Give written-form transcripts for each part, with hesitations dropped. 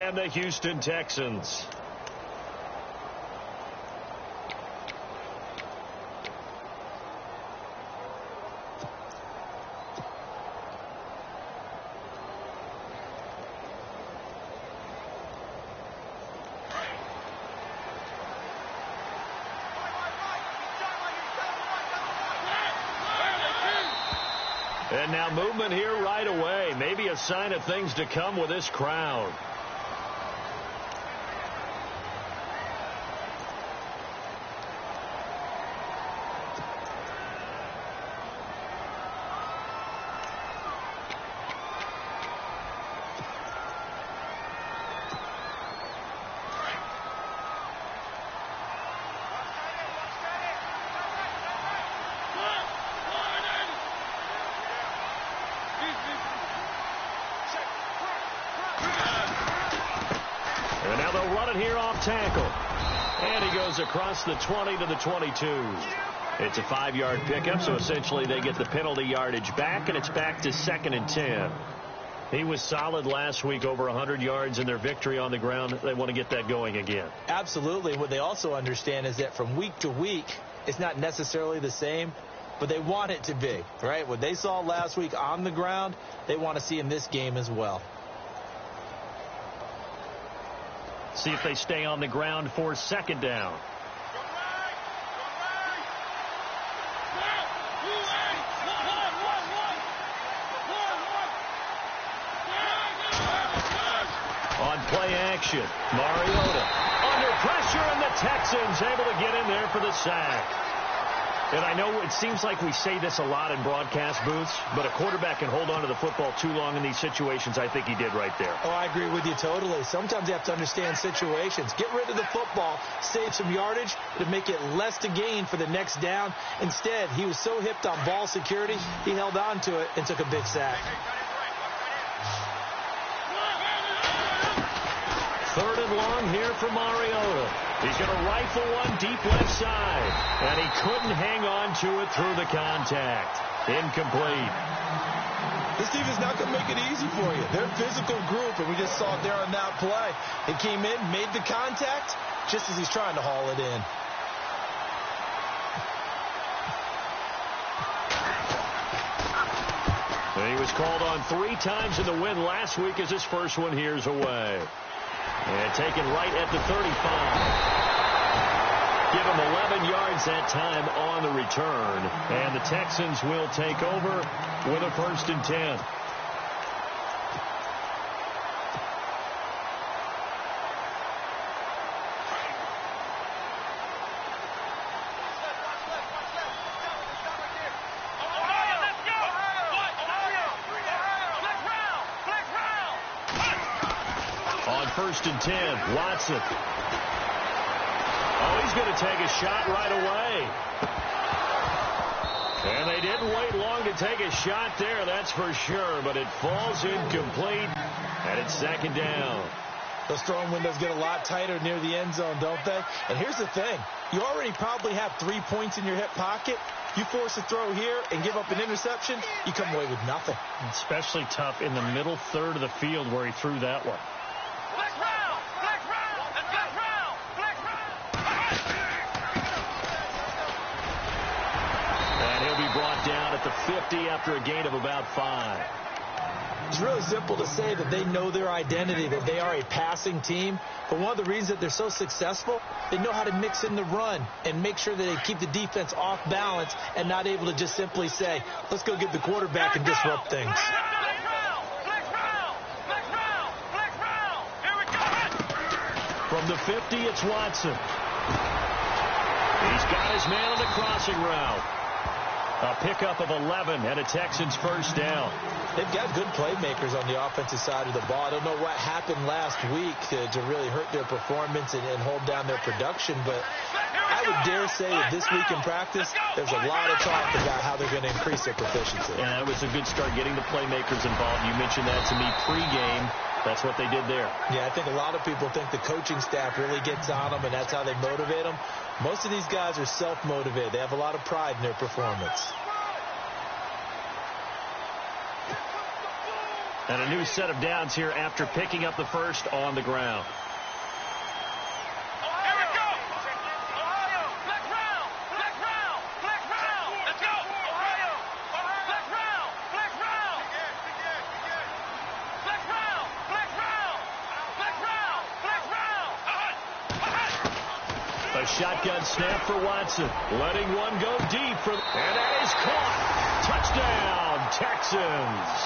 and the Houston Texans. And now movement here right away. Maybe a sign of things to come with this crowd. And now they'll run it here off tackle. And he goes across the 20 to the 22. It's a 5-yard pickup, so essentially they get the penalty yardage back, and it's back to 2nd and 10. He was solid last week, over 100 yards in their victory on the ground. They want to get that going again. Absolutely. What they also understand is that from week to week, it's not necessarily the same, but they want it to be, right? What they saw last week on the ground, they want to see in this game as well. See if they stay on the ground for 2nd down. On play action, Mariota under pressure, and the Texans able to get in there for the sack. And I know it seems like we say this a lot in broadcast booths, but a quarterback can hold on to the football too long in these situations. I think he did right there. Oh, I agree with you totally. Sometimes you have to understand situations. Get rid of the football, save some yardage to make it less to gain for the next down. Instead, he was so hipped on ball security, he held on to it and took a big sack. 3rd and long here for Mariota. He's going to rifle one deep left side, and he couldn't hang on to it through the contact. Incomplete. This team is not going to make it easy for you. They're a physical group, and we just saw it there on that play. He came in, made the contact, just as he's trying to haul it in. And he was called on 3 times in the win last week as his first one here's away. And taken right at the 35. Give him 11 yards that time on the return. And the Texans will take over with a 1st and 10. On 1st and 10, Watson. Oh, he's going to take a shot right away. And they didn't wait long to take a shot there, that's for sure. But it falls incomplete, and it's 2nd down. Those throwing windows get a lot tighter near the end zone, don't they? And here's the thing. You already probably have 3 points in your hip pocket. You force a throw here and give up an interception, you come away with nothing. Especially tough in the middle third of the field where he threw that one. And he'll be brought down at the 50 after a gain of about 5. It's really simple to say that they know their identity, that they are a passing team. But one of the reasons that they're so successful, they know how to mix in the run and make sure that they keep the defense off balance and not able to just simply say, let's go get the quarterback and disrupt things. From the 50, it's Watson. He's got his man on the crossing route. A pickup of 11 and a Texans 1st down. They've got good playmakers on the offensive side of the ball. I don't know what happened last week to really hurt their performance and hold down their production, but I would dare say that this week in practice, there's a lot of talk about how they're going to increase their proficiency. Yeah, it was a good start getting the playmakers involved. You mentioned that to me pregame. That's what they did there. Yeah, I think a lot of people think the coaching staff really gets on them, and that's how they motivate them. Most of these guys are self-motivated. They have a lot of pride in their performance. And a new set of downs here after picking up the first on the ground. A shotgun snap for Watson. Letting one go deep. And that is caught. Touchdown, Texans.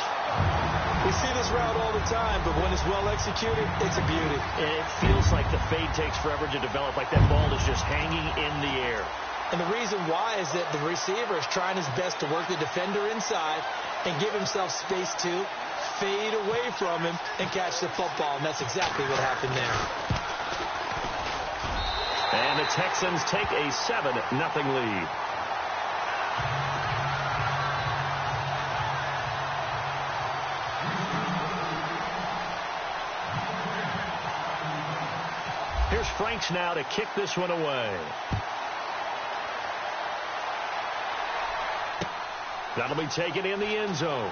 We see this route all the time, but when it's well executed, it's a beauty. It feels like the fade takes forever to develop, like that ball is just hanging in the air. And the reason why is that the receiver is trying his best to work the defender inside and give himself space to fade away from him and catch the football, and that's exactly what happened there. And the Texans take a 7-0 lead. Here's Franks now to kick this one away. That'll be taken in the end zone.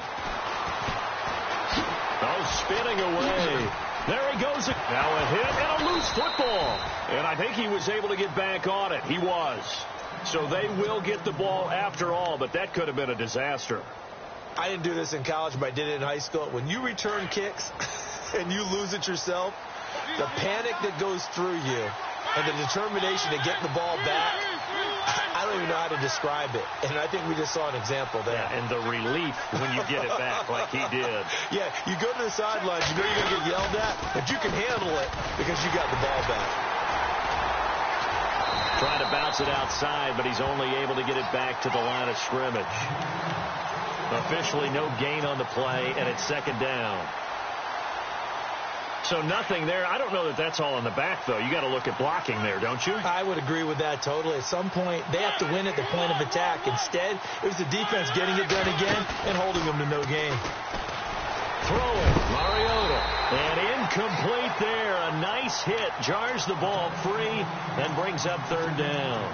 Oh, spinning away. There he goes. Now a hit and a loose football. And I think he was able to get back on it. He was. So they will get the ball after all, but that could have been a disaster. I didn't do this in college, but I did it in high school. When you return kicks and you lose it yourself, the panic that goes through you and the determination to get the ball back, I don't even know how to describe it. And I think we just saw an example there. Yeah, and the relief when you get it back like he did. Yeah, you go to the sidelines, you know you're going to get yelled at, but you can handle it because you got the ball back. Trying to bounce it outside, but he's only able to get it back to the line of scrimmage. Officially no gain on the play, and it's second down. So nothing there. I don't know that that's all in the back, though. You got to look at blocking there, don't you? I would agree with that totally. At some point, they have to win at the point of attack. Instead, it was the defense getting it done again and holding them to no gain. Throwing, Mariota. And incomplete there. A nice hit. Jars the ball free and brings up third down.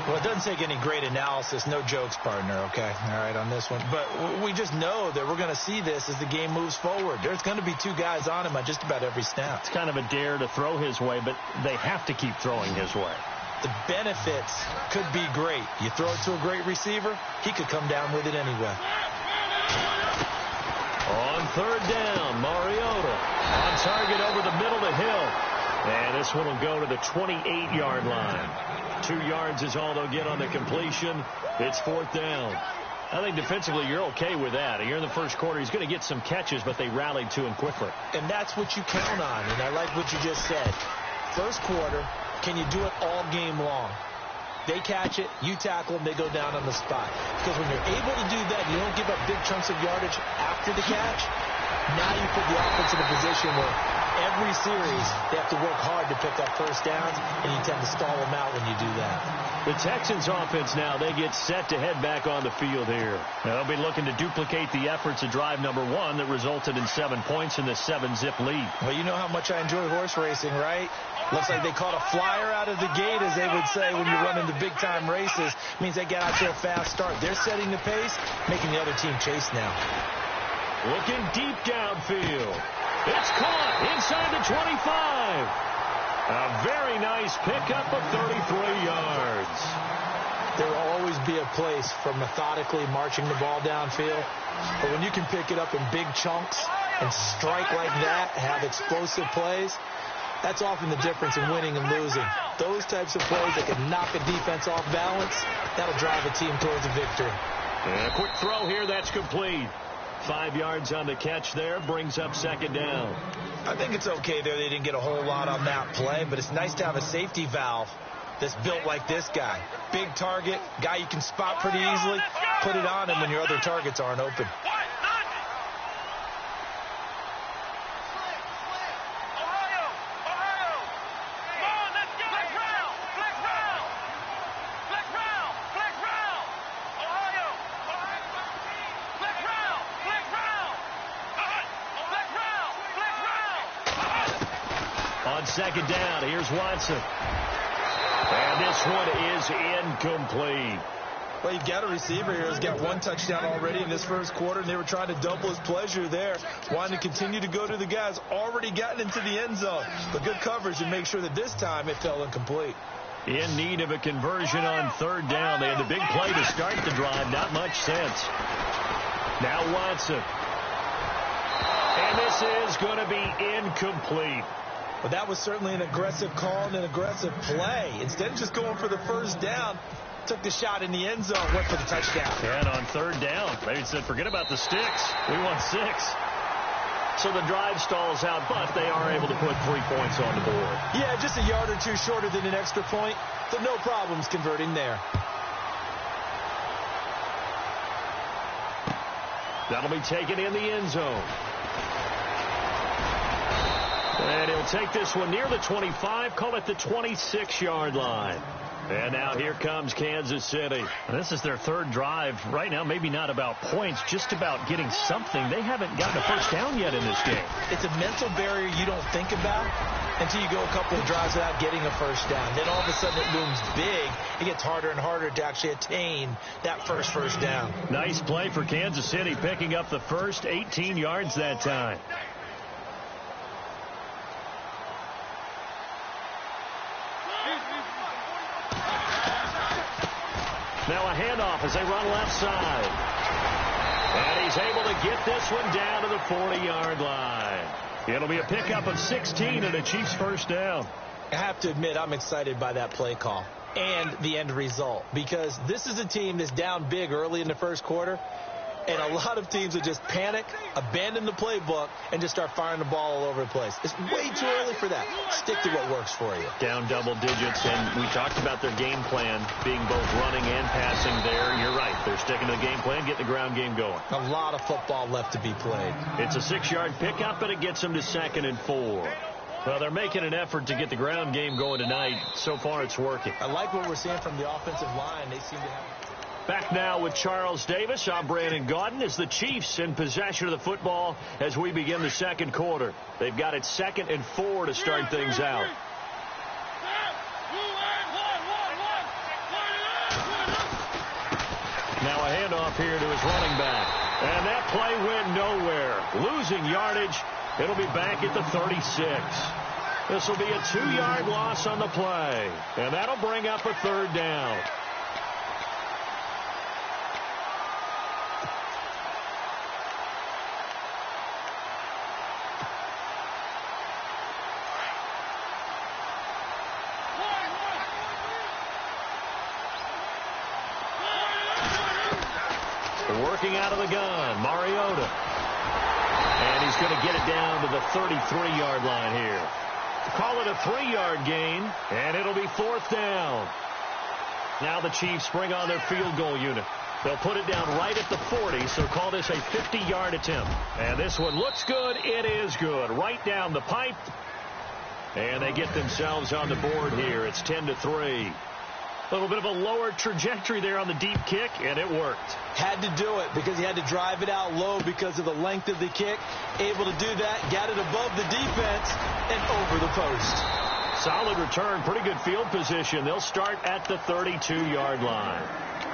Well, it doesn't take any great analysis. No jokes, partner, okay? All right, on this one. But we just know that we're going to see this as the game moves forward. There's going to be two guys on him on just about every snap. It's kind of a dare to throw his way, but they have to keep throwing his way. The benefits could be great. You throw it to a great receiver, he could come down with it anyway. On third down, Mariota on target over the middle of the hill. And this one will go to the 28-yard line. 2 yards is all they'll get on the completion. It's fourth down. I think defensively you're okay with that. Here in the first quarter, he's going to get some catches, but they rallied to him quickly. And that's what you count on, and I like what you just said. First quarter, can you do it all game long? They catch it, you tackle them, they go down on the spot. Because when you're able to do that, you don't give up big chunks of yardage after the catch. Now you put the offense in a position where every series they have to work hard to pick up first downs, and you tend to stall them out when you do that. The Texans offense now, they get set to head back on the field here. They'll be looking to duplicate the efforts of drive number 1 that resulted in 7 points in the 7-zip lead. Well, you know how much I enjoy horse racing, right? Looks like they caught a flyer out of the gate, as they would say when you're running the big-time races. Means they get out to a fast start. They're setting the pace, making the other team chase now. Looking deep downfield. It's caught inside the 25. A very nice pickup of 33 yards. There will always be a place for methodically marching the ball downfield. But when you can pick it up in big chunks and strike like that, have explosive plays, that's often the difference in winning and losing. Those types of plays that can knock a defense off balance, that'll drive a team towards a victory. And a quick throw here, that's complete. 5 yards on the catch there, brings up second down. I think it's okay there. They didn't get a whole lot on that play, but it's nice to have a safety valve that's built like this guy. Big target, guy you can spot pretty easily. Put it on him when your other targets aren't open. On second down, here's Watson. And this one is incomplete. Well, you've got a receiver here who's got one touchdown already in this first quarter, and they were trying to double his pleasure there, wanting to continue to go to the guys already gotten into the end zone. But good coverage to make sure that this time it fell incomplete. In need of a conversion on third down. They had the big play to start the drive. Not much sense. Now Watson. And this is going to be incomplete. Well, that was certainly an aggressive call and an aggressive play. Instead of just going for the first down, took the shot in the end zone, went for the touchdown. And on third down, maybe said, forget about the sticks. We want 6. So the drive stalls out, but they are able to put 3 points on the board. Yeah, just a yard or two shorter than an extra point, but no problems converting there. That'll be taken in the end zone. And he'll take this one near the 25, call it the 26-yard line. And now here comes Kansas City. This is their third drive. Right now, maybe not about points, just about getting something. They haven't gotten a first down yet in this game. It's a mental barrier you don't think about until you go a couple of drives without getting a first down. Then all of a sudden it looms big. It gets harder and harder to actually attain that first down. Nice play for Kansas City, picking up the first 18 yards that time. Now a handoff as they run left side. And he's able to get this one down to the 40-yard line. It'll be a pickup of 16 and a Chiefs first down. I have to admit, I'm excited by that play call and the end result, because this is a team that's down big early in the first quarter, and a lot of teams will just panic, abandon the playbook, and just start firing the ball all over the place. It's way too early for that. Stick to what works for you. Down double digits, and we talked about their game plan being both running and passing there. You're right. They're sticking to the game plan, getting the ground game going. A lot of football left to be played. It's a 6-yard pickup, and it gets them to 2nd and 4. Well, they're making an effort to get the ground game going tonight. So far, it's working. I like what we're seeing from the offensive line. They seem to have... Back now with Charles Davis. I'm Brandon Gaudin as the Chiefs in possession of the football as we begin the second quarter. They've got it 2nd and 4 to start things out. Now a handoff here to his running back. And that play went nowhere. Losing yardage. It'll be back at the 36. This will be a 2-yard loss on the play. And that'll bring up a third down. Working out of the gun, Mariota. And he's going to get it down to the 33-yard line here. Call it a 3-yard gain, and it'll be 4th down. Now the Chiefs bring on their field goal unit. They'll put it down right at the 40, so call this a 50-yard attempt. And this one looks good. It is good. Right down the pipe. And they get themselves on the board here. It's 10-3. A little bit of a lower trajectory there on the deep kick, and it worked. Had to do it because he had to drive it out low because of the length of the kick. Able to do that, got it above the defense, and over the post. Solid return, pretty good field position. They'll start at the 32-yard line.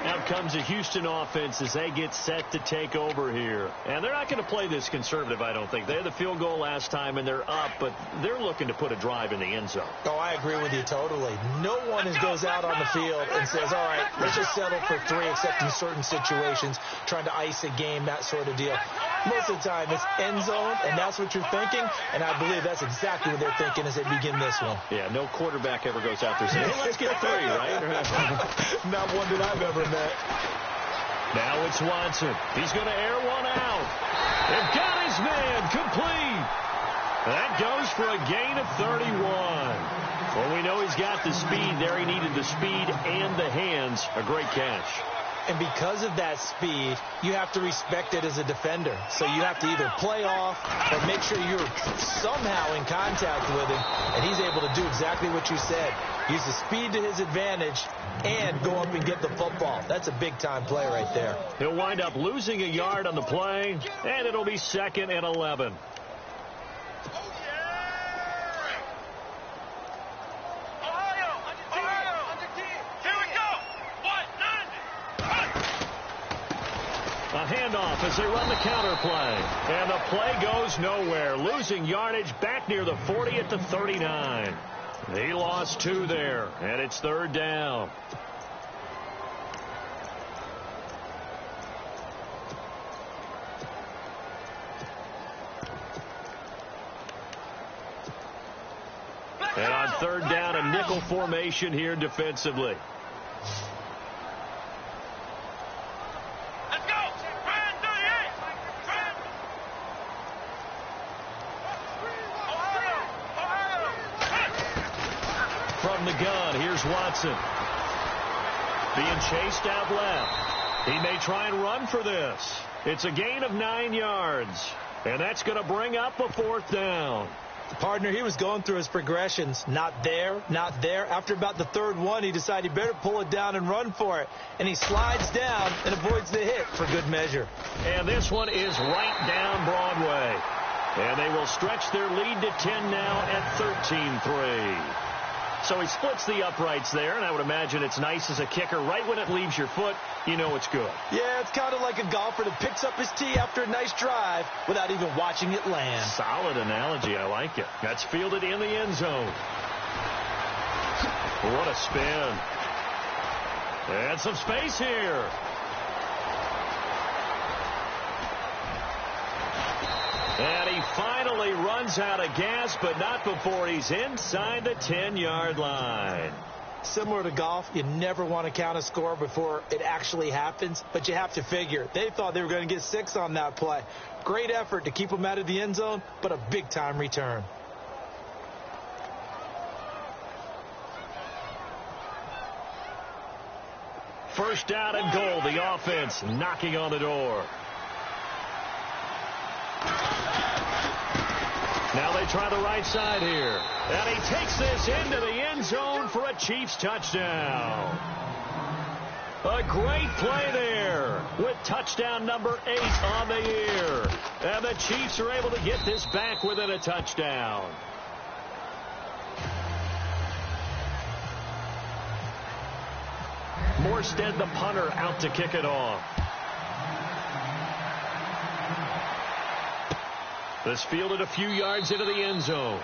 Out comes the Houston offense as they get set to take over here. And they're not going to play this conservative, I don't think. They had the field goal last time, and they're up, but they're looking to put a drive in the end zone. Oh, I agree with you totally. No one goes out on the field and says, all right, let's just settle for 3, except in certain situations, trying to ice a game, that sort of deal. Most of the time, it's end zone, and that's what you're thinking, and I believe that's exactly what they're thinking as they begin this one. Yeah, no quarterback ever goes out there saying, hey, let's get 3, right? Not one that I've ever met. Now it's Watson. He's going to air one out. They've got his man complete. That goes for a gain of 31. Well, we know he's got the speed there. He needed the speed and the hands. A great catch. And because of that speed, you have to respect it as a defender. So you have to either play off or make sure you're somehow in contact with him. And he's able to do exactly what you said. Use the speed to his advantage and go up and get the football. That's a big-time play right there. He'll wind up losing a yard on the play, and it'll be 2nd and 11. handoff as they run the counter play. And the play goes nowhere, losing yardage back near the 40 at the 39. He lost 2 there, and it's 3rd down. And on 3rd down, a nickel formation here defensively. Let's go! From the gun, here's Watson. Being chased out left. He may try and run for this. It's a gain of 9 yards. And that's going to bring up a 4th down. Partner, he was going through his progressions. Not there, not there. After about the 3rd one, he decided he better pull it down and run for it. And he slides down and avoids the hit for good measure. And this one is right down Broadway. And they will stretch their lead to 10 now at 13-3. So he splits the uprights there, and I would imagine it's nice as a kicker. Right when it leaves your foot, you know it's good. Yeah, it's kind of like a golfer that picks up his tee after a nice drive without even watching it land. Solid analogy. I like it. That's fielded in the end zone. What a spin. And some space here. And he finally runs out of gas, but not before he's inside the 10-yard line. Similar to golf, you never want to count a score before it actually happens, but you have to figure. They thought they were going to get 6 on that play. Great effort to keep them out of the end zone, but a big-time return. First down and goal, the offense knocking on the door. Now they try the right side here. And he takes this into the end zone for a Chiefs touchdown. A great play there with touchdown number 8 on the year. And the Chiefs are able to get this back within a touchdown. Morstead, the punter, out to kick it off. This fielded a few yards into the end zone.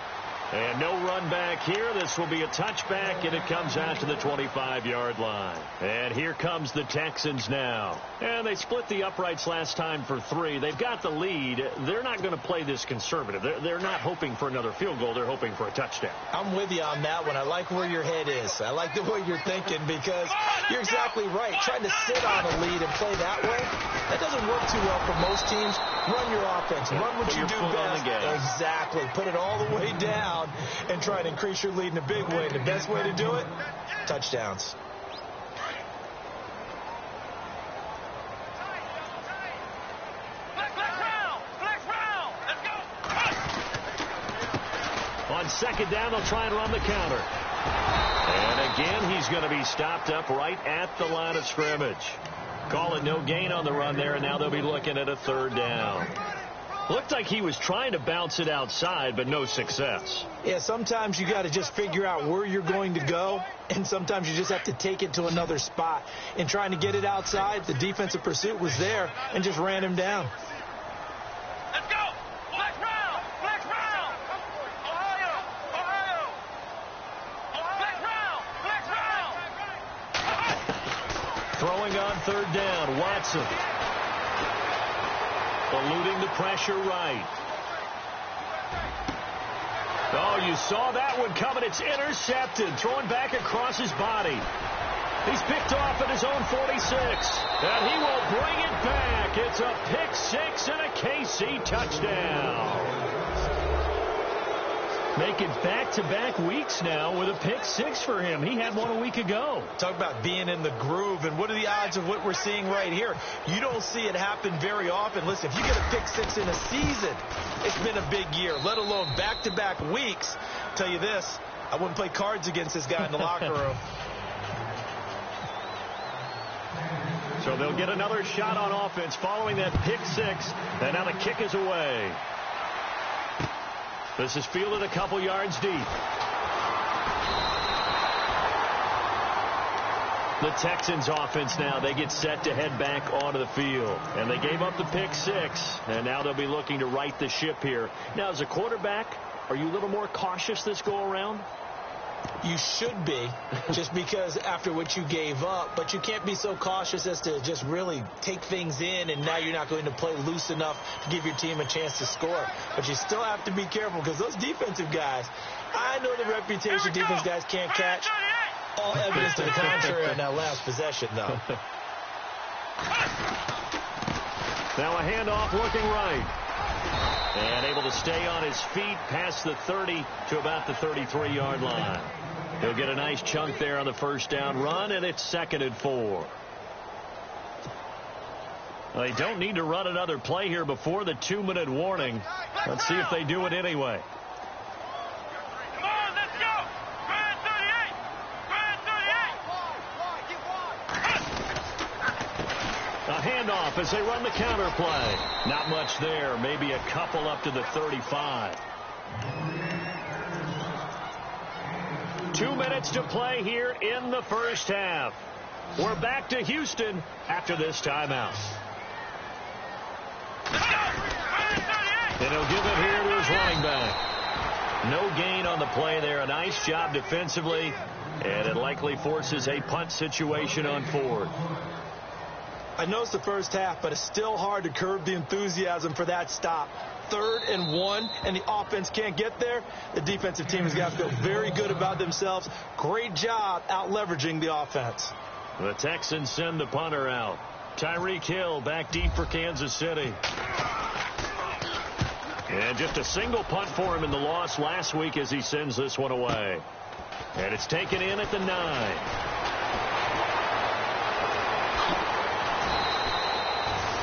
And no run back here. This will be a touchback, and it comes out to the 25-yard line. And here comes the Texans now. And they split the uprights last time for 3. They've got the lead. They're not going to play this conservative. They're not hoping for another field goal. They're hoping for a touchdown. I'm with you on that one. I like where your head is. I like the way you're thinking because you're exactly right. Trying to sit on a lead and play that way, that doesn't work too well for most teams. Run your offense. Run what you do best. Exactly. Put it all the way down and try to increase your lead in a big way. The best way to do it, touchdowns. On second down, they'll try and run the counter. And again, he's going to be stopped up right at the line of scrimmage. Call it no gain on the run there, and now they'll be looking at a 3rd down. Looked like he was trying to bounce it outside, but no success. Yeah, sometimes you got to just figure out where you're going to go, and sometimes you just have to take it to another spot. In trying to get it outside, the defensive pursuit was there and just ran him down. Let's go! Flex round! Flex round! Ohio! Ohio! Flex round! Flex round! Throwing on 3rd down, Watson. Eluding the pressure right. Oh, you saw that one coming. It's intercepted. Throwing back across his body. He's picked off at his own 46. And he will bring it back. It's a pick 6 and a KC touchdown. Making back-to-back weeks now with a pick 6 for him. He had one a week ago. Talk about being in the groove, and what are the odds of what we're seeing right here? You don't see it happen very often. Listen, if you get a pick 6 in a season, it's been a big year, let alone back-to-back weeks. I'll tell you this, I wouldn't play cards against this guy in the locker room. So they'll get another shot on offense following that pick 6, and now the kick is away. This is fielded a couple yards deep. The Texans offense now, they get set to head back onto the field. And they gave up the pick 6, and now they'll be looking to right the ship here. Now, as a quarterback, are you a little more cautious this go-around? You should be, just because after what you gave up. But you can't be so cautious as to just really take things in, and now you're not going to play loose enough to give your team a chance to score. But you still have to be careful, because those defensive guys, I know the reputation defense guys can't catch. All evidence to the contrary on that last possession, though. Now a handoff looking right. And able to stay on his feet past the 30 to about the 33-yard line. He'll get a nice chunk there on the first down run, and it's 2nd and 4. Well, they don't need to run another play here before the 2-minute warning. Let's see if they do it anyway. A handoff as they run the counter play. Not much there. Maybe a couple up to the 35. 2 minutes to play here in the first half. We're back to Houston after this timeout. And he'll give it here to his running back. No gain on the play there. A nice job defensively. And it likely forces a punt situation on 4th. I know it's the first half, but it's still hard to curb the enthusiasm for that stop. 3rd and 1, and the offense can't get there. The defensive team has got to feel very good about themselves. Great job out leveraging the offense. The Texans send the punter out. Tyreek Hill back deep for Kansas City. And just a single punt for him in the loss last week as he sends this one away. And it's taken in at the 9.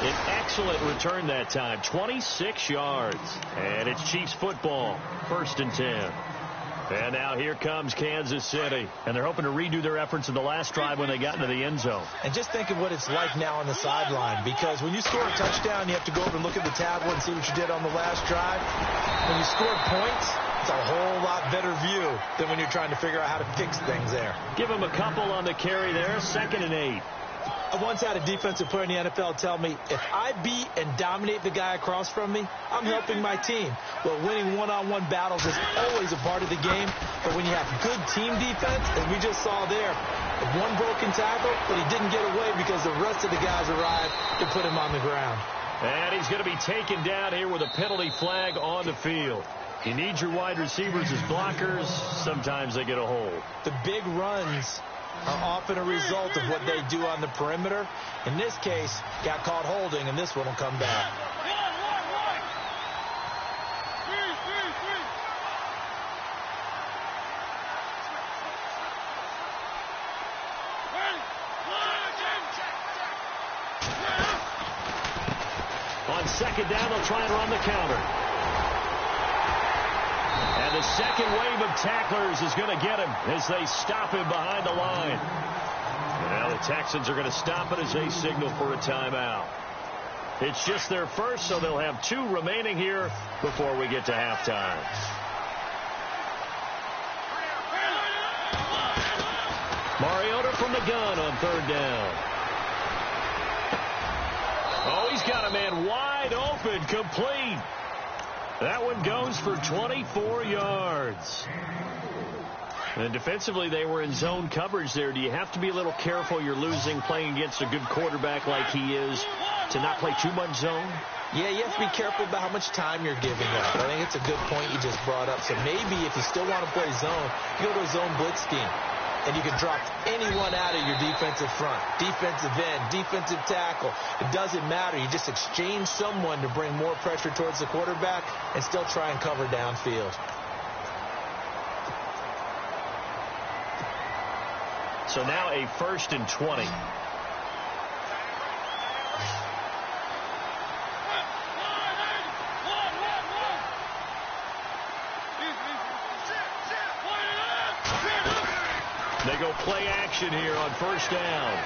An excellent return that time, 26 yards. And it's Chiefs football, 1st and 10. And now here comes Kansas City. And they're hoping to redo their efforts in the last drive when they got into the end zone. And just think of what it's like now on the sideline, because when you score a touchdown, you have to go over and look at the tablet and see what you did on the last drive. When you score points, it's a whole lot better view than when you're trying to figure out how to fix things there. Give him a couple on the carry there, 2nd and 8. I once had a defensive player in the NFL tell me, if I beat and dominate the guy across from me, I'm helping my team. Well, winning one-on-one battles is always a part of the game, but when you have good team defense, as we just saw there, one broken tackle, but he didn't get away because the rest of the guys arrived to put him on the ground. And he's going to be taken down here with a penalty flag on the field. You need your wide receivers as blockers. Sometimes they get a hold. The big runs are often a result of what they do on the perimeter. In this case, got caught holding, and this one will come back. On 2nd down, they'll try and run the counter. And the second wave of tacklers is going to get him as they stop him behind the line. And now the Texans are going to stop it as they signal for a timeout. It's just their first, so they'll have 2 remaining here before we get to halftime. Mariota from the gun on 3rd down. Oh, he's got a man wide open, complete. That one goes for 24 yards. And defensively, they were in zone coverage there. Do you have to be a little careful? You're losing, playing against a good quarterback like he is, to not play too much zone? Yeah, you have to be careful about how much time you're giving up. I think it's a good point you just brought up. So maybe if you still want to play zone, you go to a zone blitz scheme. And you can drop anyone out of your defensive front, defensive end, defensive tackle. It doesn't matter. You just exchange someone to bring more pressure towards the quarterback and still try and cover downfield. So now a 1st and 20. They go play action here on 1st down.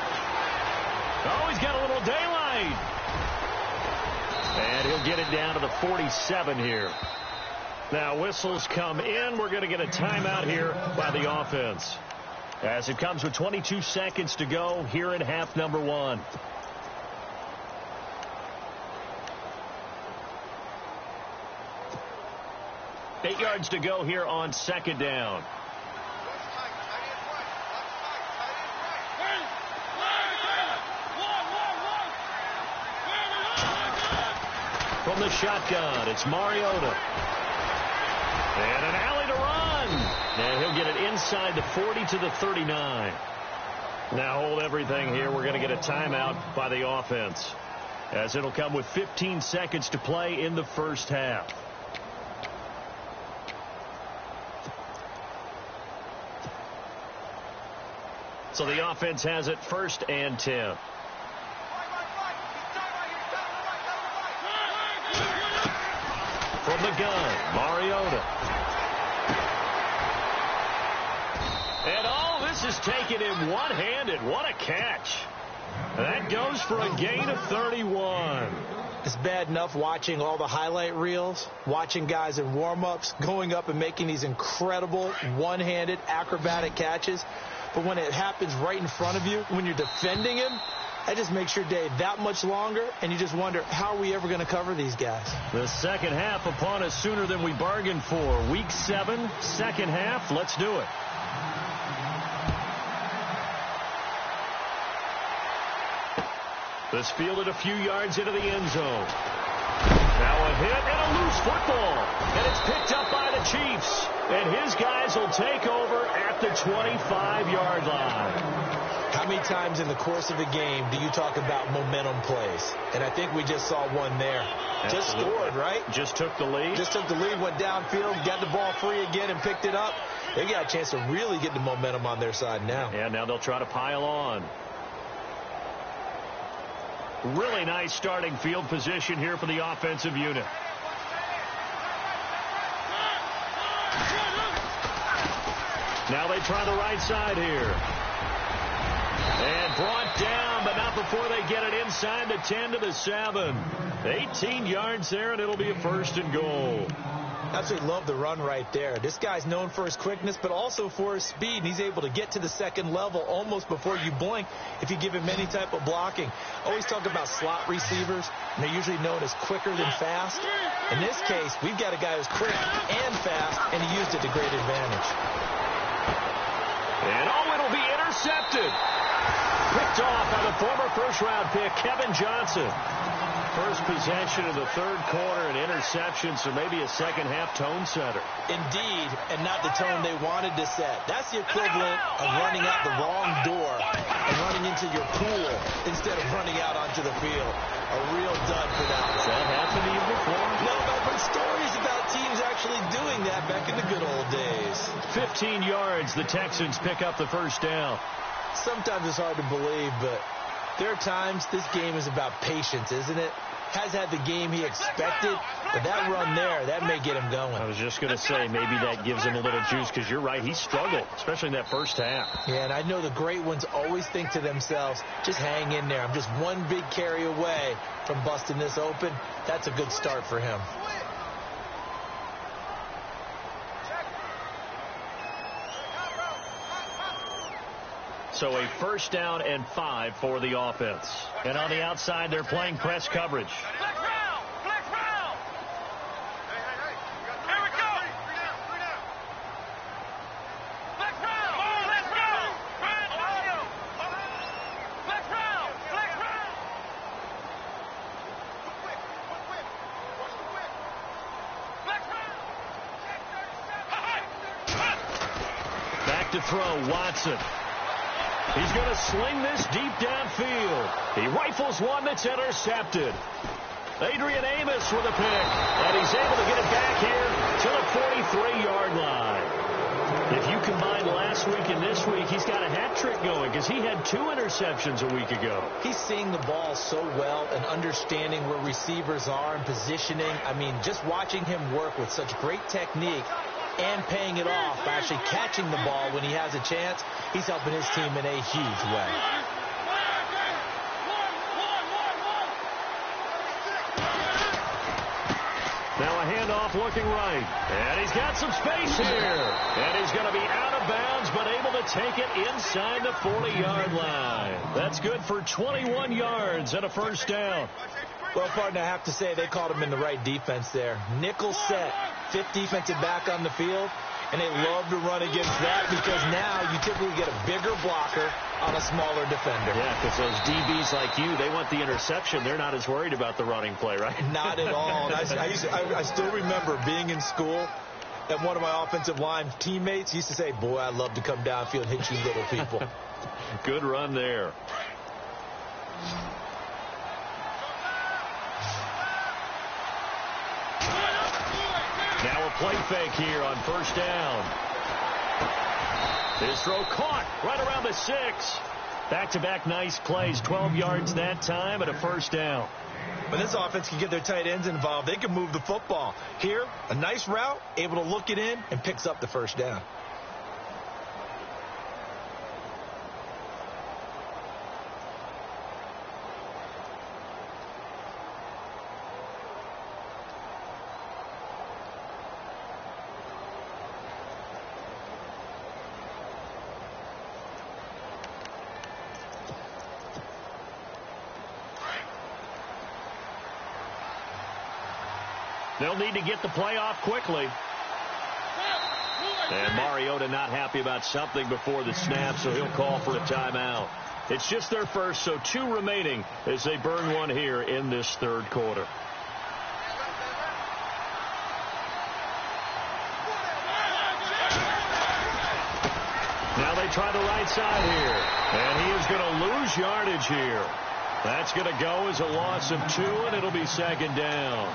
Oh, he's got a little daylight. And he'll get it down to the 47 here. Now whistles come in. We're going to get a timeout here by the offense. as it comes with 22 seconds to go here in half number one. Eight yards to go here on second down. From the shotgun, it's Mariota. And an alley to run. And he'll get it inside the 40 to the 39. Now hold everything here. We're going to get a timeout by the offense, as it'll come with 15 seconds to play in the first half. So the offense has it first and 10. From the gun, Mariota. And this is taken in one-handed. What a catch. That goes for a gain of 31. It's bad enough watching all the highlight reels, watching guys in warm-ups, going up and making these incredible one-handed acrobatic catches. But when it happens right in front of you, when you're defending him, that just makes your day that much longer, and you just wonder, how are we ever going to cover these guys? The second half upon us sooner than we bargained for. Week 7, second half. Let's do it. This fielded a few yards into the end zone. Now a hit and a loose football. And it's picked up by the Chiefs. And his guys will take over at the 25-yard line. How many times in the course of a game do you talk about momentum plays? And I think we just saw one there. Absolutely. Just scored, right? Just took the lead. Just took the lead, went downfield, got the ball free again, and picked it up. They got a chance to really get the momentum on their side now. And now they'll try to pile on. Really nice starting field position here for the offensive unit. Now they try the right side here. And brought down, but not before they get it inside the 10 to the 7. 18 yards there, and it'll be a first and goal. Absolutely love the run right there. This guy's known for his quickness, but also for his speed. And he's able to get to the second level almost before you blink if you give him any type of blocking. Always talk about slot receivers, and they're usually known as quicker than fast. In this case, we've got a guy who's quick and fast, and he used it to great advantage. And it'll be intercepted. Picked off by the former first-round pick, Kevin Johnson. First possession of the third quarter, an interception, so maybe a second-half tone setter. Indeed, and not the tone they wanted to set. That's the equivalent of running out the wrong door and running into your pool instead of running out onto the field. A real dud for that. Has that happened to you before? No, I've heard stories about teams actually doing that back in the good old days. 15 yards, the Texans pick up the first down. Sometimes it's hard to believe, but there are times this game is about patience, isn't it? Has had the game he expected, but that run there, that may get him going. I was just going to say, maybe that gives him a little juice, because you're right, he struggled, especially in that first half. Yeah, and I know the great ones always think to themselves, just hang in there. I'm just one big carry away from busting this open. That's a good start for him. So a first down and 5 for the offense. And on the outside, they're playing press coverage. Flex round! Flex round! Here we go! Flex round! Flex round! Ohio! Flex round! Flex round! Flex round! Back to throw, Watson. He's going to sling this deep downfield. He rifles one that's intercepted. Adrian Amos with a pick. And he's able to get it back here to the 43-yard line. If you combine last week and this week, he's got a hat trick going because he had 2 interceptions a week ago. He's seeing the ball so well and understanding where receivers are and positioning. I mean, just watching him work with such great technique and paying it off by actually catching the ball when he has a chance, he's helping his team in a huge way. Now a handoff off looking right. And he's got some space here. And he's going to be out of bounds, but able to take it inside the 40-yard line. That's good for 21 yards and a first down. Well, partner, I have to say they called him in the right defense there. Nickel set, fifth defensive back on the field. And they love to run against that because now you typically get a bigger blocker on a smaller defender. Yeah, because those DBs like you, they want the interception. They're not as worried about the running play, right? Not at all. I still remember being in school, and one of my offensive line teammates used to say, boy, I'd love to come downfield and hit you little people. Good run there. Now a play fake here on first down. His throw caught right around the 6. Back-to-back nice plays, 12 yards that time and a first down. When this offense can get their tight ends involved, they can move the football. Here, a nice route, able to look it in, and picks up the first down. They'll need to get the play off quickly. And Mariota not happy about something before the snap, so he'll call for a timeout. It's just their first, so 2 remaining as they burn one here in this third quarter. Now they try the right side here. And he is going to lose yardage here. That's going to go as a loss of 2, and it'll be second down.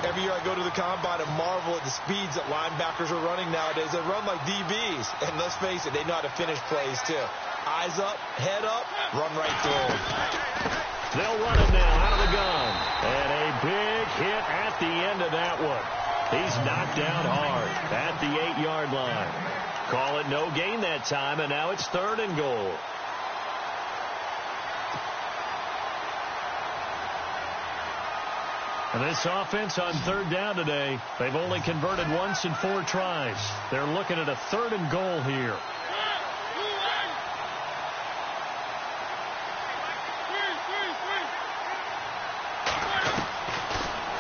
Every year I go to the combine and marvel at the speeds that linebackers are running nowadays. They run like DBs. And let's face it, they know how to finish plays too. Eyes up, head up, run right through them. They'll run it now out of the gun. And a big hit at the end of that one. He's knocked down hard at the 8-yard line. Call it no gain that time, and now it's 3rd and goal. And this offense on 3rd down today, they've only converted once in 4 tries. They're looking at a 3rd and goal here.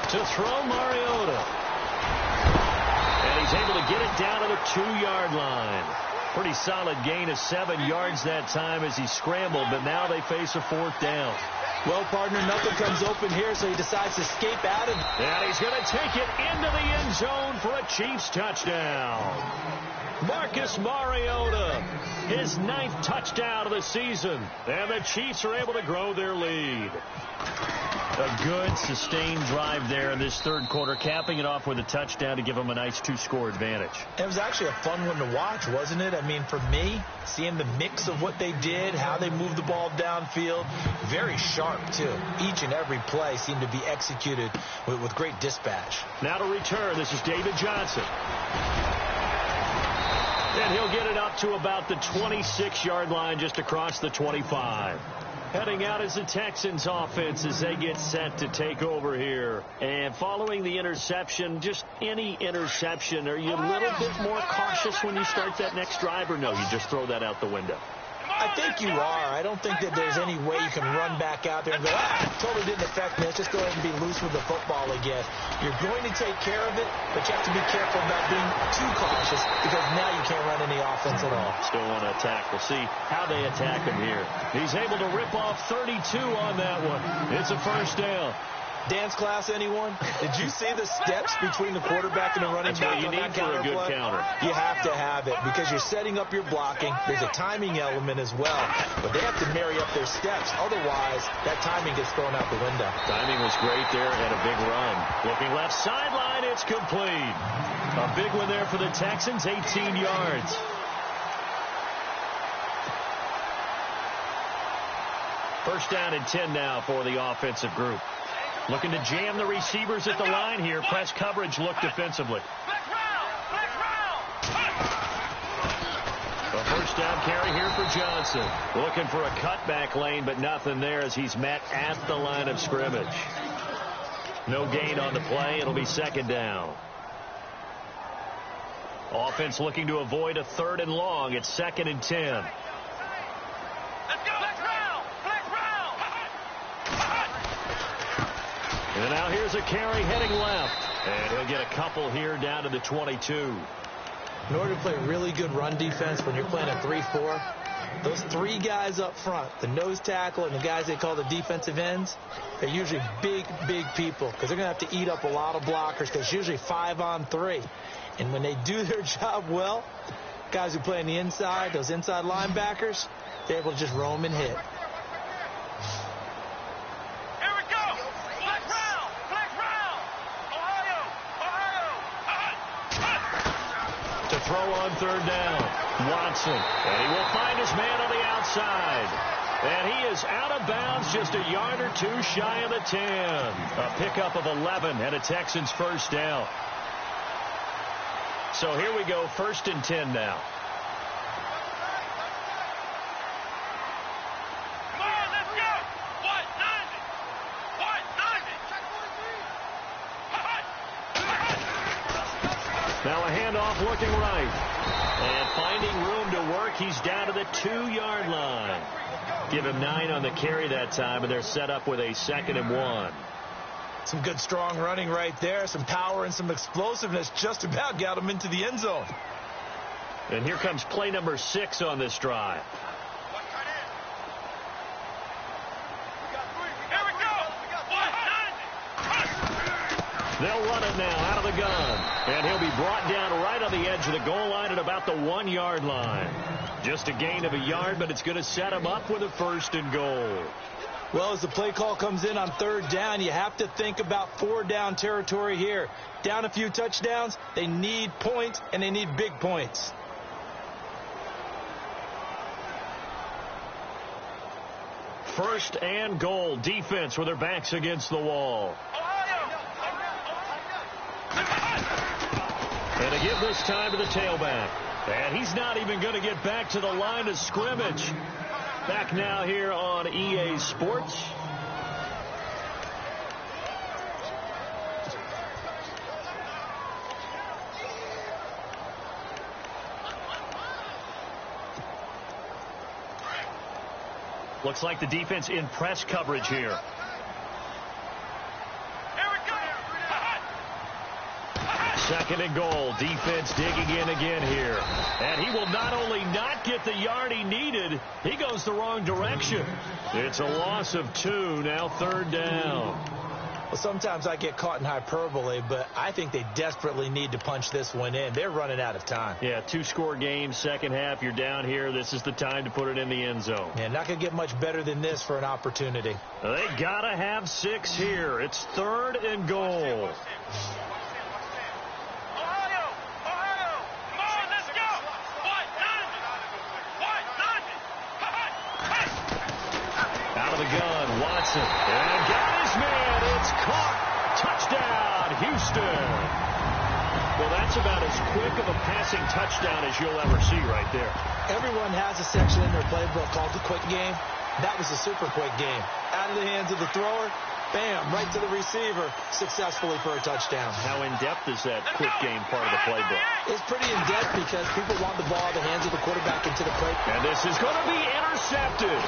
To throw Mariota. And he's able to get it down to the 2-yard line. Pretty solid gain of 7 yards that time as he scrambled, but now they face a 4th down. Well, partner, nothing comes open here, so he decides to escape out of it. And he's going to take it into the end zone for a Chiefs touchdown. Marcus Mariota, his 9th touchdown of the season. And the Chiefs are able to grow their lead. A good, sustained drive there in this third quarter, capping it off with a touchdown to give them a nice 2-score advantage. It was actually a fun one to watch, wasn't it? I mean, for me, seeing the mix of what they did, how they moved the ball downfield, very sharp, too. Each and every play seemed to be executed with great dispatch. Now to return, this is David Johnson. And he'll get it up to about the 26-yard line, just across the 25. Heading out is the Texans offense as they get set to take over here. And following the interception, just any interception, are you a little bit more cautious when you start that next drive, or no, you just throw that out the window? I think you are. I don't think that there's any way you can run back out there and go, totally didn't affect me. Let's just go ahead and be loose with the football again. You're going to take care of it, but you have to be careful about being too cautious because now you can't run any offense at all. Still want to attack. We'll see how they attack him here. He's able to rip off 32 on that one. It's a first down. Dance class, anyone? Did you see the steps between the quarterback and the running back on that counter play? Counter. You have to have it because you're setting up your blocking. There's a timing element as well, but they have to marry up their steps. Otherwise, that timing gets thrown out the window. Timing was great there and a big run. Looking left sideline, it's complete. A big one there for the Texans, 18 yards. First down and 10 now for the offensive group. Looking to jam the receivers at the line here. Press coverage look defensively. A first down carry here for Johnson. Looking for a cutback lane, but nothing there as he's met at the line of scrimmage. No gain on the play. It'll be second down. Offense looking to avoid a 3rd and long. It's 2nd and 10. Let's go. Flex round. Flex round. And now here's a carry heading left. And he'll get a couple here down to the 22. In order to play really good run defense when you're playing a 3-4, those 3 guys up front, the nose tackle and the guys they call the defensive ends, they're usually big people because they're going to have to eat up a lot of blockers because it's usually 5-on-3. And when they do their job well, guys who play on the inside, those inside linebackers, they're able to just roam and hit. Here we go. Flex round. Flex round. Ohio. To throw on 3rd down. Watson. And he will find his man on the outside. And he is out of bounds just a yard or 2 shy of the 10. A pickup of 11 and a Texans 1st down. So here we go, 1st and 10 now. Come on, let's go. What? 90. Now a handoff looking right. And finding room to work, he's down to the 2-yard line. Give him 9 on the carry that time, and they're set up with a 2nd and 1. Some good strong running right there. Some power and some explosiveness just about got him into the end zone. And here comes play number 6 on this drive. Here we go. What? 90. They'll run it now out of the gun. And he'll be brought down right on the edge of the goal line at about the 1-yard line. Just a gain of a yard, but it's going to set him up with a 1st and goal. Well, as the play call comes in on 3rd down, you have to think about 4-down territory here. Down a few touchdowns, they need points, and they need big points. First and goal. Defense with their backs against the wall. And to give this time to the tailback. And he's not even going to get back to the line of scrimmage. Back now here on EA Sports. Looks like the defense in press coverage here. Second and goal. Defense digging in again here. And he will not only not get the yard he needed, he goes the wrong direction. It's a loss of 2, now 3rd down. Well, sometimes I get caught in hyperbole, but I think they desperately need to punch this one in. They're running out of time. Yeah, 2-score game, second half. You're down here. This is the time to put it in the end zone. Yeah, not going to get much better than this for an opportunity. They got to have 6 here. It's 3rd and goal. Gun, Watson, and got his man. It's caught. Touchdown, Houston. Well, that's about as quick of a passing touchdown as you'll ever see right there. Everyone has a section in their playbook called the quick game. That was a super quick game. Out of the hands of the thrower, bam, right to the receiver, successfully for a touchdown. How in-depth is that quick game part of the playbook? It's pretty in-depth because people want the ball out of the hands of the quarterback into the plate. And this is going to be intercepted.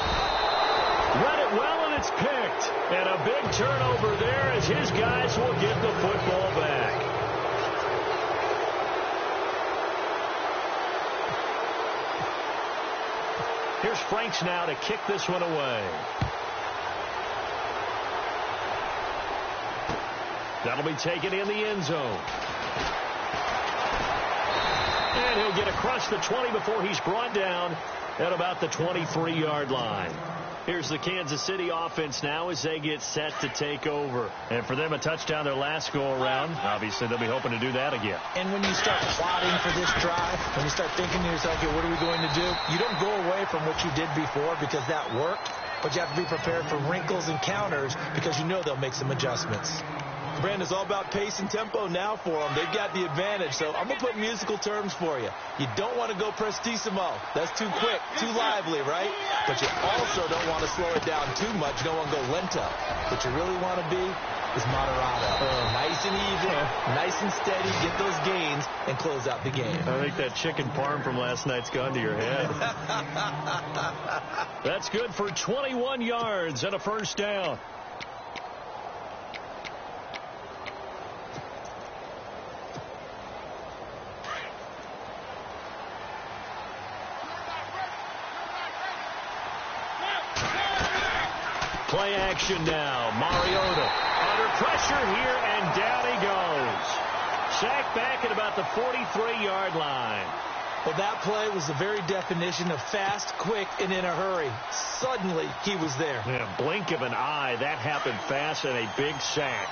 Read it well, and it's picked. And a big turnover there as his guys will get the football back. Here's Franks now to kick this one away. That'll be taken in the end zone. And he'll get across the 20 before he's brought down at about the 23-yard line. Here's the Kansas City offense now as they get set to take over. And for them, a touchdown their last go-around. Obviously, they'll be hoping to do that again. And when you start plotting for this drive, when you start thinking to yourself, okay, what are we going to do? You don't go away from what you did before because that worked, but you have to be prepared for wrinkles and counters because you know they'll make some adjustments. Brand is all about pace and tempo now for them. They've got the advantage, so I'm going to put musical terms for you. You don't want to go prestissimo. That's too quick, too lively, right? But you also don't want to slow it down too much. You don't want to go lento. What you really want to be is Moderado. Nice and even, nice and steady, get those gains, and close out the game. I think that chicken parm from last night's gone to your head. That's good for 21 yards and a first down. Play action now. Mariota under pressure here, and down he goes. Sacked back at about the 43-yard line. Well, that play was the very definition of fast, quick, and in a hurry. Suddenly, he was there. Yeah, blink of an eye. That happened fast, and a big sack.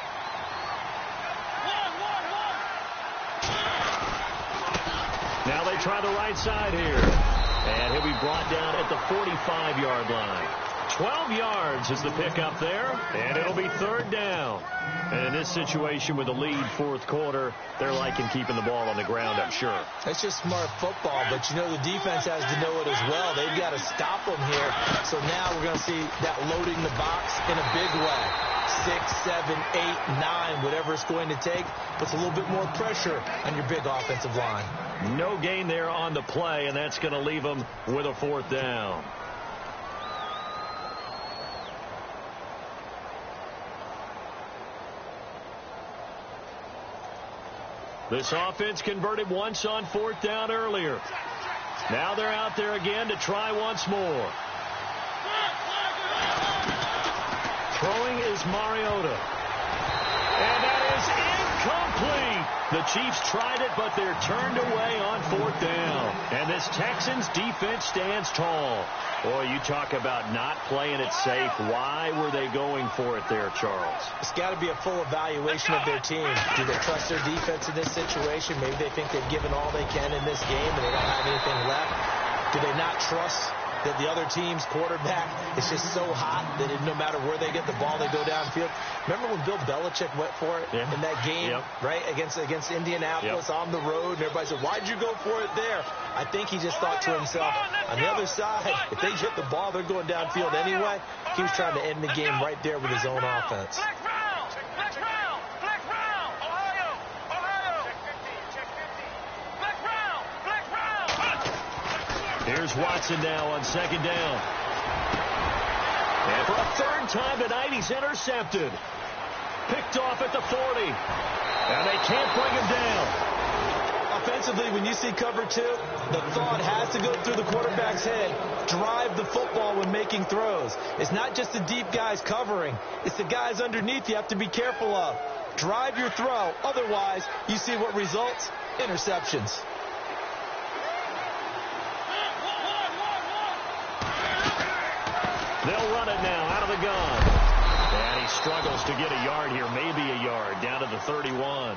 Now they try the right side here. And he'll be brought down at the 45-yard line. 12 yards is the pickup there, and it'll be third down. And in this situation with a lead fourth quarter, they're liking keeping the ball on the ground, I'm sure. That's just smart football, but you know the defense has to know it as well. They've got to stop them here. So now we're going to see that loading the box in a big way. 6, 7, 8, 9, whatever it's going to take, puts a little bit more pressure on your big offensive line. No gain there on the play, and that's going to leave them with a fourth down. This offense converted once on fourth down earlier. Now they're out there again to try once more. Throwing is Mariota. And that is incomplete. The Chiefs tried it, but they're turned away on fourth down. And this Texans defense stands tall. Boy, you talk about not playing it safe. Why were they going for it there, Charles? It's got to be a full evaluation of their team. Do they trust their defense in this situation? Maybe they think they've given all they can in this game and they don't have anything left. Do they not trust that the other team's quarterback is just so hot that no matter where they get the ball, they go downfield? Remember when Bill Belichick went for it in that game, right, against Indianapolis on the road, and everybody said, why'd you go for it there? I think he just thought to himself, on the other side, if they get the ball, they're going downfield anyway. He was trying to end the game right there with his own offense. Here's Watson now on second down. And for a third time tonight, he's intercepted. Picked off at the 40. And they can't bring him down. Offensively, when you see cover two, the thought has to go through the quarterback's head. Drive the football when making throws. It's not just the deep guys covering. It's the guys underneath you have to be careful of. Drive your throw. Otherwise, you see what results? Interceptions. They'll run it now out of the gun. And he struggles to get a yard here, maybe a yard, down to the 31.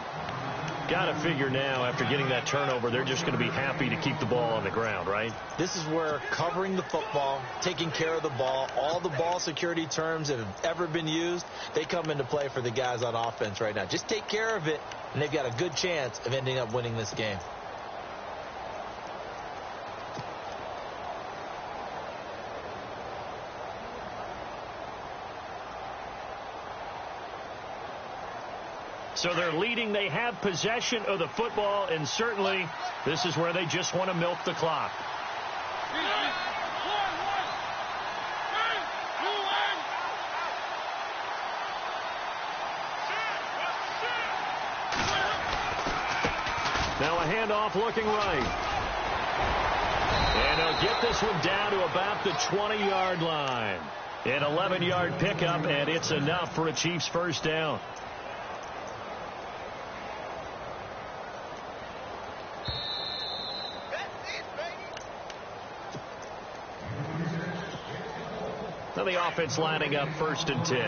Got to figure now, after getting that turnover, they're just going to be happy to keep the ball on the ground, right? This is where covering the football, taking care of the ball, all the ball security terms that have ever been used, they come into play for the guys on offense right now. Just take care of it, and they've got a good chance of ending up winning this game. So they're leading. They have possession of the football, and certainly this is where they just want to milk the clock. Now a handoff looking right. And they'll get this one down to about the 20-yard line. An 11-yard pickup, and it's enough for a Chiefs first down. Now the offense lining up 1st and 10.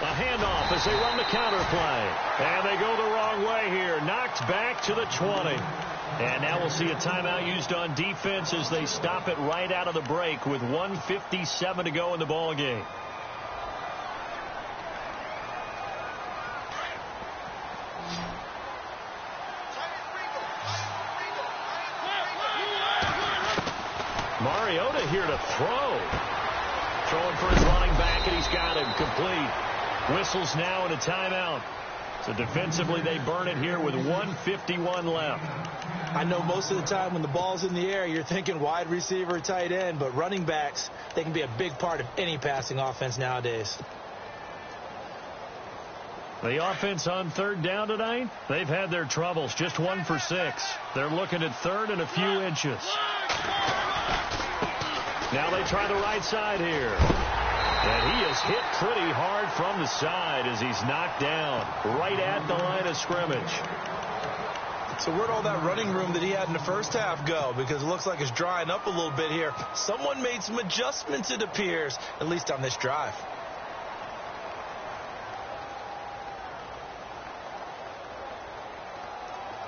A handoff as they run the counter play. And they go the wrong way here. Knocked back to the 20. And now we'll see a timeout used on defense as they stop it right out of the break with 1:57 to go in the ball game. Mariota here to throw. Throwing for his running back, and he's got him complete. Whistles now and a timeout. So defensively, they burn it here with 1:51 left. I know most of the time when the ball's in the air, you're thinking wide receiver, tight end, but running backs, they can be a big part of any passing offense nowadays. The offense on third down tonight, they've had their troubles. Just 1 for 6. They're looking at third and a few inches. Now they try the right side here. And he is hit pretty hard from the side as he's knocked down right at the line of scrimmage. So where'd all that running room that he had in the first half go? Because it looks like it's drying up a little bit here. Someone made some adjustments, it appears, at least on this drive.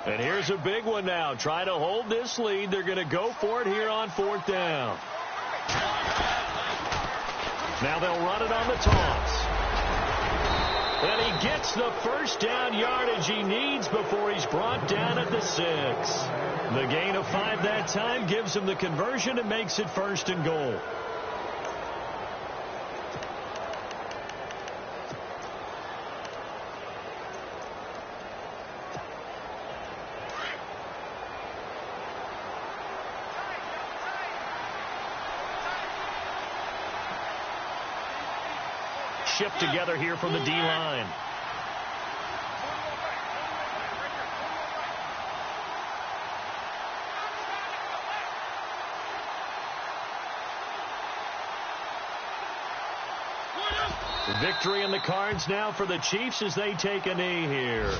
And here's a big one now. Try to hold this lead. They're going to go for it here on 4th down. Now they'll run it on the toss. And he gets the first down yardage he needs before he's brought down at the 6. The gain of 5 that time gives him the conversion and makes it 1st and goal. Shift together here from the D-line. Victory in the cards now for the Chiefs as they take a knee here.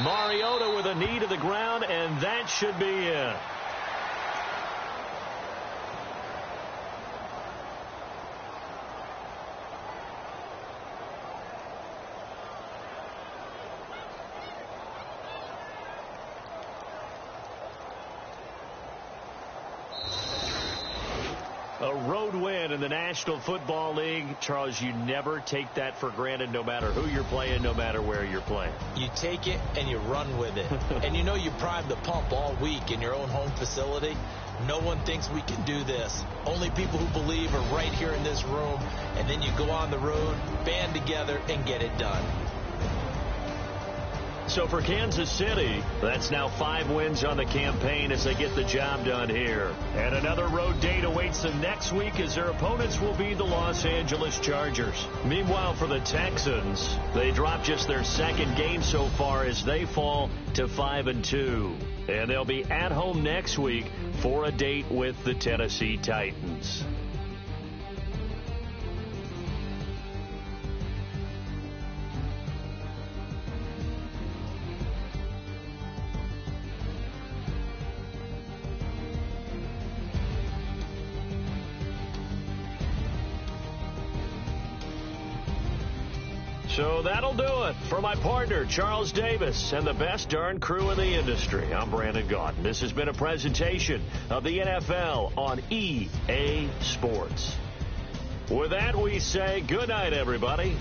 Mariota with a knee to the ground, and that should be it. A road win in the National Football League. Charles, you never take that for granted no matter who you're playing, no matter where you're playing. You take it and you run with it. And you know you primed the pump all week in your own home facility. No one thinks we can do this. Only people who believe are right here in this room. And then you go on the road, band together, and get it done. So for Kansas City, that's now 5 wins on the campaign as they get the job done here. And another road date awaits them next week as their opponents will be the Los Angeles Chargers. Meanwhile, for the Texans, they dropped just their 2nd game so far as they fall to 5-2. And they'll be at home next week for a date with the Tennessee Titans. So that'll do it. For my partner, Charles Davis, and the best darn crew in the industry, I'm Brandon Gaudin. This has been a presentation of the NFL on EA Sports. With that, we say good night, everybody.